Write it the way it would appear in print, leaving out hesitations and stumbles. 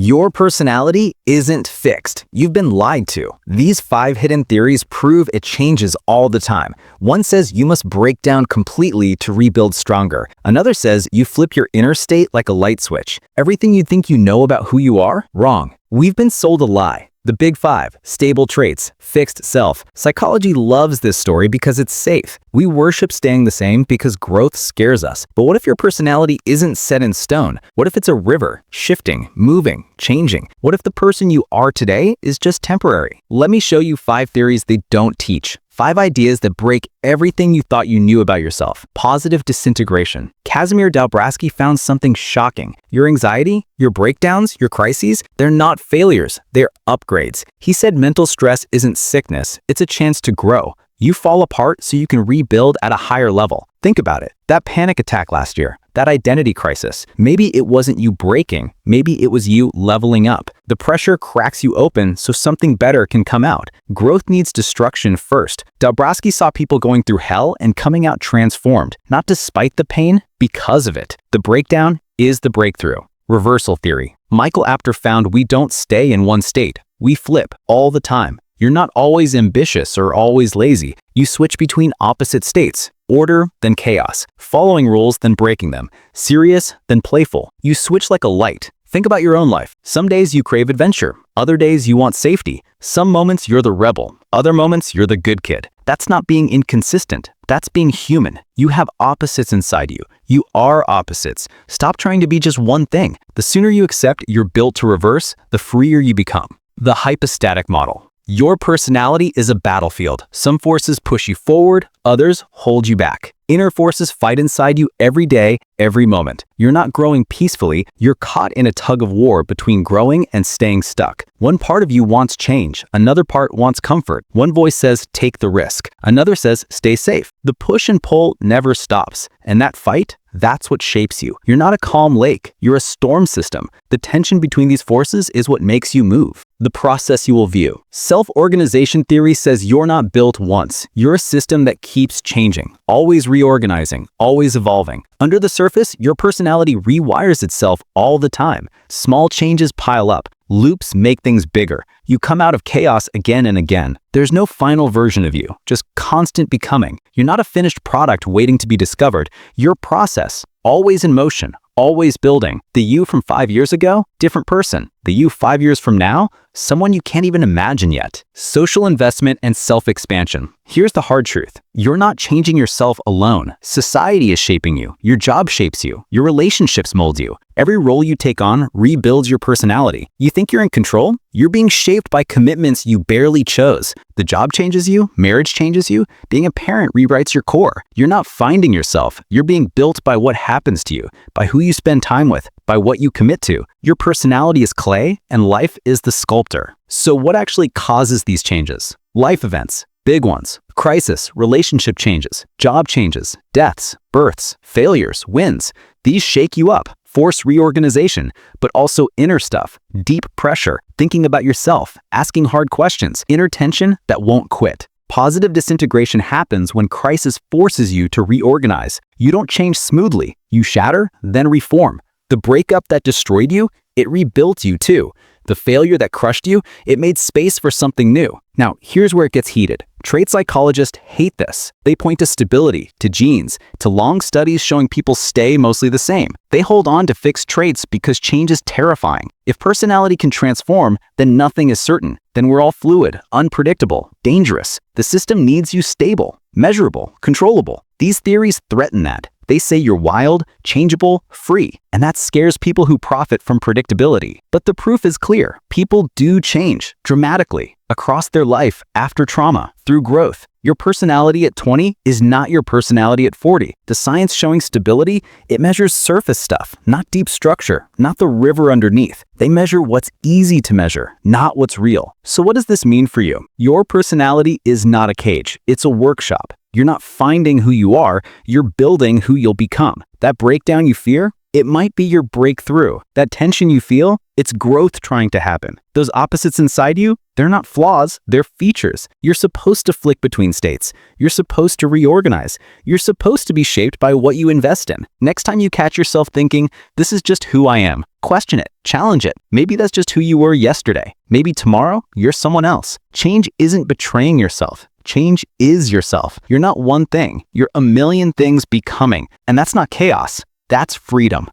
Your personality isn't fixed. You've been lied to. These 5 hidden theories prove it changes all the time. One says you must break down completely to rebuild stronger. Another says you flip your inner state like a light switch. Everything you think you know about who you are? Wrong. We've been sold a lie. The Big 5, stable traits, fixed self. Psychology loves this story because it's safe. We worship staying the same because growth scares us. But what if your personality isn't set in stone? What if it's a river, shifting, moving, changing? What if the person you are today is just temporary? Let me show you 5 theories they don't teach. 5 ideas that break everything you thought you knew about yourself. Positive disintegration. Casimir Dalbrasky found something shocking. Your anxiety, your breakdowns, your crises, they're not failures, they're upgrades. He said mental stress isn't sickness, it's a chance to grow. You fall apart so you can rebuild at a higher level. Think about it. That panic attack last year, that identity crisis. Maybe it wasn't you breaking, maybe it was you leveling up. The pressure cracks you open so something better can come out. Growth needs destruction first. Dalbrasky saw people going through hell and coming out transformed, not despite the pain, because of it. The breakdown is the breakthrough. Reversal theory. Michael Apter found we don't stay in one state. We flip all the time. You're not always ambitious or always lazy. You switch between opposite states. Order, then chaos. Following rules, then breaking them. Serious, then playful. You switch like a light. Think about your own life. Some days you crave adventure. Other days you want safety. Some moments you're the rebel. Other moments you're the good kid. That's not being inconsistent. That's being human. You have opposites inside you. You are opposites. Stop trying to be just one thing. The sooner you accept you're built to reverse, the freer you become. The hypostatic model. Your personality is a battlefield. Some forces push you forward, others hold you back. Inner forces fight inside you every day, every moment. You're not growing peacefully, you're caught in a tug of war between growing and staying stuck. One part of you wants change, another part wants comfort. One voice says, take the risk. Another says, stay safe. The push and pull never stops. And that fight, that's what shapes you. You're not a calm lake, you're a storm system. The tension between these forces is what makes you move. The processual view. Self-organization theory says you're not built once. You're a system that keeps changing, always reorganizing, always evolving. Under the surface, your personality rewires itself all the time. Small changes pile up. Loops make things bigger. You come out of chaos again and again. There's no final version of you, just constant becoming. You're not a finished product waiting to be discovered. You're a process, always in motion, always building. The you from 5 years ago, different person. The you 5 years from now, someone you can't even imagine yet. Social investment and self-expansion. Here's the hard truth. You're not changing yourself alone. Society is shaping you. Your job shapes you. Your relationships mold you. Every role you take on rebuilds your personality. You think you're in control? You're being shaped by commitments you barely chose. The job changes you, marriage changes you, being a parent rewrites your core. You're not finding yourself. You're being built by what happens to you, by who you spend time with, by what you commit to. Your personality is clay and life is the sculptor. So what actually causes these changes? Life events, big ones, crisis, relationship changes, job changes, deaths, births, failures, wins. These shake you up, force reorganization, but also inner stuff, deep pressure, thinking about yourself, asking hard questions, inner tension that won't quit. Positive disintegration happens when crisis forces you to reorganize. You don't change smoothly. You shatter, then reform. The breakup that destroyed you, it rebuilt you too. The failure that crushed you, it made space for something new. Now, here's where it gets heated. Trait psychologists hate this. They point to stability, to genes, to long studies showing people stay mostly the same. They hold on to fixed traits because change is terrifying. If personality can transform, then nothing is certain. Then we're all fluid, unpredictable, dangerous. The system needs you stable, measurable, controllable. These theories threaten that. They say you're wild, changeable, free, and that scares people who profit from predictability. But the proof is clear. People do change dramatically across their life after trauma, through growth. Your personality at 20 is not your personality at 40. The science showing stability, it measures surface stuff, not deep structure, not the river underneath. They measure what's easy to measure, not what's real. So what does this mean for you? Your personality is not a cage, it's a workshop. You're not finding who you are, you're building who you'll become. That breakdown you fear, It might be your breakthrough. That tension you feel, it's growth trying to happen. Those opposites inside you, they're not flaws, they're features. You're supposed to flick between states. You're supposed to reorganize. You're supposed to be shaped by what you invest in. Next time you catch yourself thinking, this is just who I am, question it, challenge it. Maybe that's just who you were yesterday. Maybe tomorrow, you're someone else. Change isn't betraying yourself. Change is yourself. You're not one thing. You're a million things becoming. And that's not chaos. That's freedom.